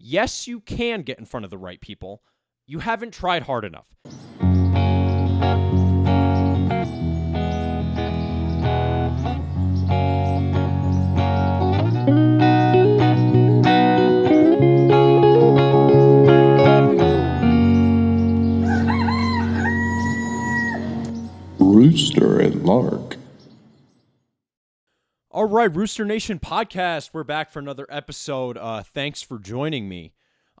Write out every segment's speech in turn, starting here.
yes, you can get in front of the right people. You haven't tried hard enough. Rooster and Lark. All right, Rooster Nation podcast. We're back for another episode. Thanks for joining me.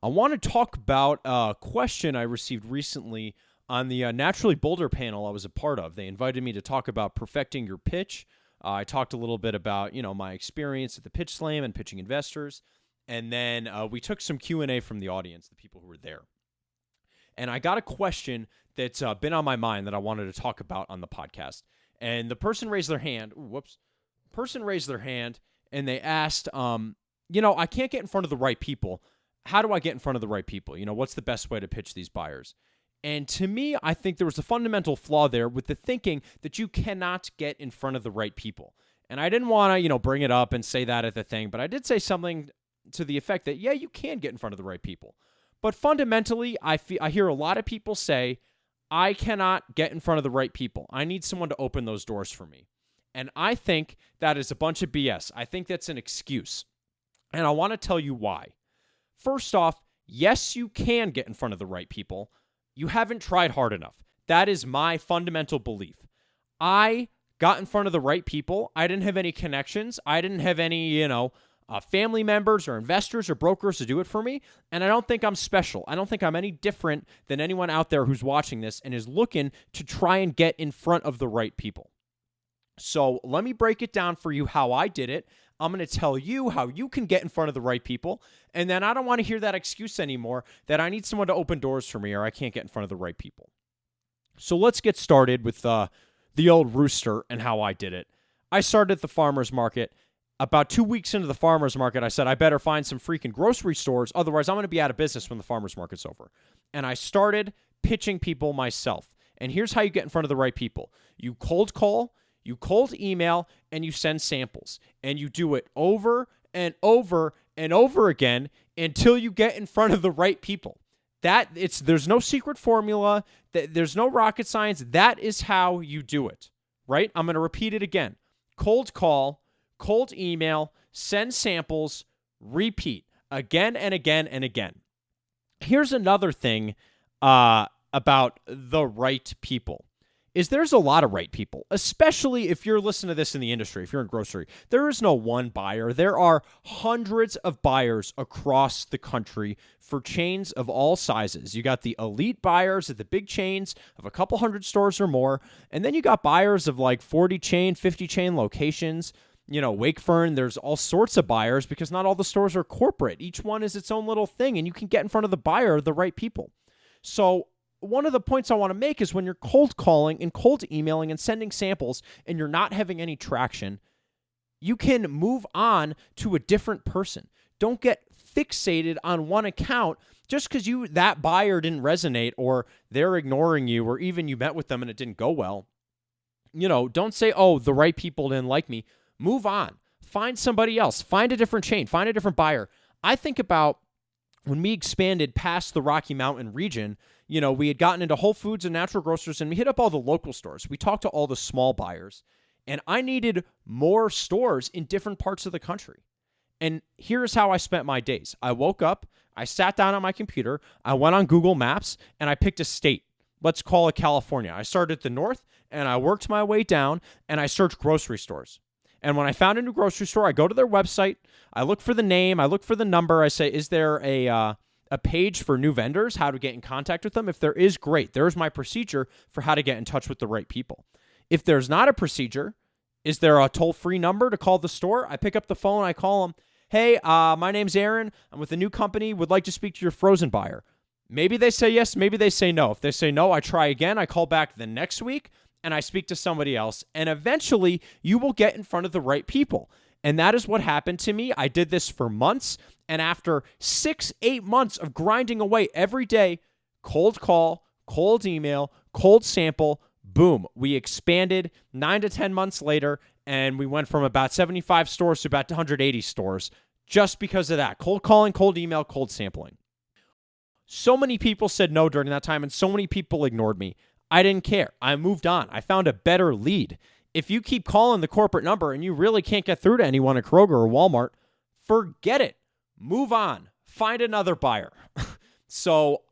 I want to talk about a question I received recently on the Naturally Boulder panel I was a part of. They invited me to talk about perfecting your pitch. I talked a little bit about, my experience at the Pitch Slam and pitching investors. And then we took some Q&A from the audience, the people who were there. And I got a question that's been on my mind that I wanted to talk about on the podcast. And the person raised their hand. Person raised their hand and they asked, I can't get in front of the right people. How do I get in front of the right people? What's the best way to pitch these buyers? And to me, I think there was a fundamental flaw there with the thinking that you cannot get in front of the right people. And I didn't want to, bring it up and say that at the thing, but I did say something to the effect that, yeah, you can get in front of the right people. But fundamentally, I hear a lot of people say, I cannot get in front of the right people. I need someone to open those doors for me. And I think that is a bunch of BS. I think that's an excuse. And I want to tell you why. First off, yes, you can get in front of the right people. You haven't tried hard enough. That is my fundamental belief. I got in front of the right people. I didn't have any connections. I didn't have any, family members or investors or brokers to do it for me. And I don't think I'm special. I don't think I'm any different than anyone out there who's watching this and is looking to try and get in front of the right people. So let me break it down for you how I did it. I'm going to tell you how you can get in front of the right people. And then I don't want to hear that excuse anymore that I need someone to open doors for me or I can't get in front of the right people. So let's get started with the old rooster and how I did it. I started at the farmer's market. About 2 weeks into the farmer's market, I said, I better find some freaking grocery stores. Otherwise, I'm going to be out of business when the farmer's market's over. And I started pitching people myself. And here's how you get in front of the right people. You cold call, you cold email, and you send samples. And you do it over and over and over again until you get in front of the right people. There's no secret formula. There's no rocket science. That is how you do it, right? I'm going to repeat it again. Cold call, cold email, send samples, repeat again and again and again. Here's another thing about the right people. There's a lot of right people, especially if you're listening to this in the industry, if you're in grocery. There is no one buyer. There are hundreds of buyers across the country for chains of all sizes. You got the elite buyers at the big chains of a couple hundred stores or more, and then you got buyers of like 40 chain, 50 chain locations. Wakefern, there's all sorts of buyers because not all the stores are corporate. Each one is its own little thing, and you can get in front of the buyer, the right people. So one of the points I want to make is when you're cold calling and cold emailing and sending samples and you're not having any traction, you can move on to a different person. Don't get fixated on one account just because that buyer didn't resonate or they're ignoring you or even you met with them and it didn't go well. Don't say, oh, the right people didn't like me. Move on. Find somebody else. Find a different chain. Find a different buyer. I think about when we expanded past the Rocky Mountain region, we had gotten into Whole Foods and natural grocers, and we hit up all the local stores. We talked to all the small buyers, and I needed more stores in different parts of the country. And here's how I spent my days. I woke up, I sat down on my computer, I went on Google Maps, and I picked a state. Let's call it California. I started at the north, and I worked my way down, and I searched grocery stores. And when I found a new grocery store, I go to their website, I look for the name, I look for the number, I say, is there a page for new vendors, how to get in contact with them? If there is, great. There's my procedure for how to get in touch with the right people. If there's not a procedure, is there a toll-free number to call the store? I pick up the phone, I call them, hey, my name's Aaron, I'm with a new company, would like to speak to your frozen buyer. Maybe they say yes, maybe they say no. If they say no, I try again, I call back the next week, and I speak to somebody else, and eventually you will get in front of the right people. And that is what happened to me. I did this for months, and after 6-8 months of grinding away every day, cold call, cold email, cold sample, boom, we expanded 9 to 10 months later, and we went from about 75 stores to about 180 stores just because of that. Cold calling, cold email, cold sampling. So many people said no during that time, and so many people ignored me. I didn't care. I moved on. I found a better lead. If you keep calling the corporate number and you really can't get through to anyone at Kroger or Walmart, forget it. Move on. Find another buyer. So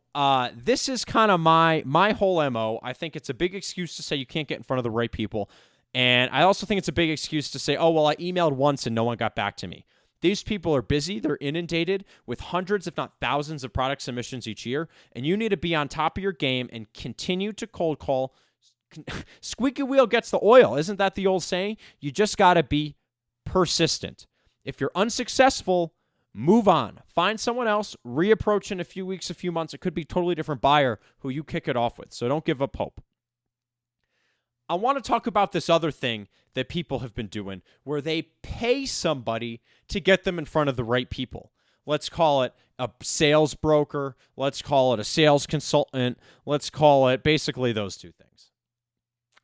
this is kind of my whole MO. I think it's a big excuse to say you can't get in front of the right people. And I also think it's a big excuse to say, oh, well, I emailed once and no one got back to me. These people are busy. They're inundated with hundreds, if not thousands, of product submissions each year. And you need to be on top of your game and continue to cold call. Squeaky wheel gets the oil. Isn't that the old saying? You just got to be persistent. If you're unsuccessful, move on. Find someone else. Reapproach in a few weeks, a few months. It could be a totally different buyer who you kick it off with. So don't give up hope. I want to talk about this other thing that people have been doing where they pay somebody to get them in front of the right people. Let's call it a sales broker. Let's call it a sales consultant. Let's call it basically those two things.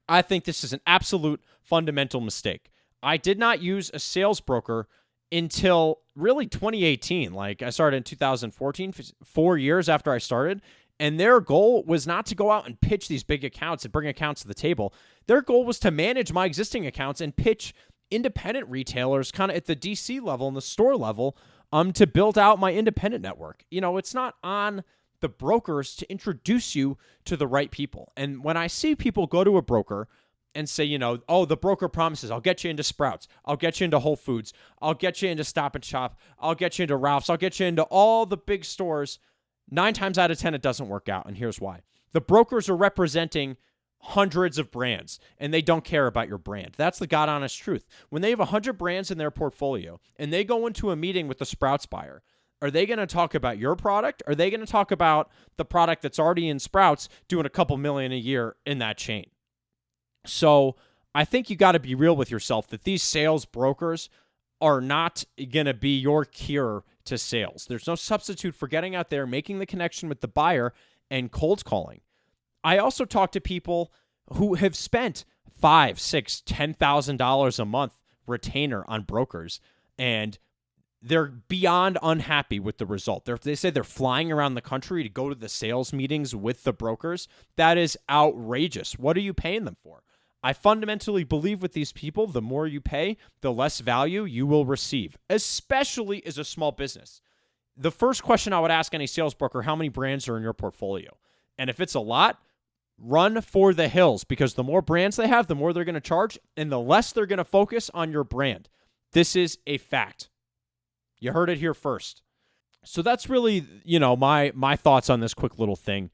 I think this is an absolute fundamental mistake. I did not use a sales broker until really 2018. Like I started in 2014, 4 years after I started. And their goal was not to go out and pitch these big accounts and bring accounts to the table. Their goal was to manage my existing accounts and pitch independent retailers kind of at the DC level and the store level to build out my independent network. You know, it's not on the brokers to introduce you to the right people. And when I see people go to a broker and say, you know, oh, the broker promises, I'll get you into Sprouts, I'll get you into Whole Foods, I'll get you into Stop and Shop, I'll get you into Ralph's, I'll get you into all the big stores, 9 times out of 10, it doesn't work out, and here's why. The brokers are representing hundreds of brands, and they don't care about your brand. That's the God-honest truth. When they have 100 brands in their portfolio, and they go into a meeting with the Sprouts buyer, are they going to talk about your product? Are they going to talk about the product that's already in Sprouts doing a couple million a year in that chain? So I think you got to be real with yourself that these sales brokers are not going to be your cure to sales. There's no substitute for getting out there, making the connection with the buyer, and cold calling. I also talk to people who have spent $5,000, $6,000, $10,000 a month retainer on brokers, and they're beyond unhappy with the result. They say they're flying around the country to go to the sales meetings with the brokers. That is outrageous. What are you paying them for? I fundamentally believe with these people, the more you pay, the less value you will receive, especially as a small business. The first question I would ask any sales broker, how many brands are in your portfolio? And if it's a lot, run for the hills, because the more brands they have, the more they're going to charge, and the less they're going to focus on your brand. This is a fact. You heard it here first. So that's really, my thoughts on this quick little thing.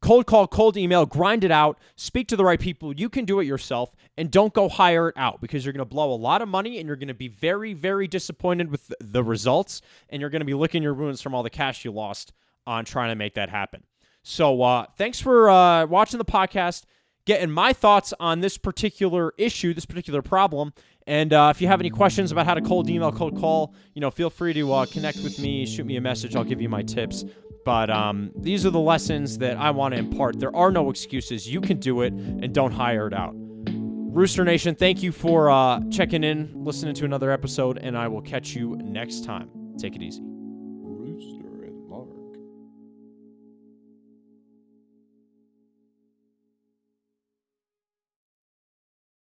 Cold call, cold email, grind it out, speak to the right people. You can do it yourself, and don't go hire it out, because you're going to blow a lot of money, and you're going to be very, very disappointed with the results, and you're going to be licking your wounds from all the cash you lost on trying to make that happen. So thanks for watching the podcast, getting my thoughts on this particular issue, this particular problem. And if you have any questions about how to cold email, cold call, feel free to connect with me, shoot me a message. I'll give you my tips. But these are the lessons that I want to impart. There are no excuses. You can do it, and don't hire it out. Rooster Nation, thank you for checking in, listening to another episode, and I will catch you next time. Take it easy.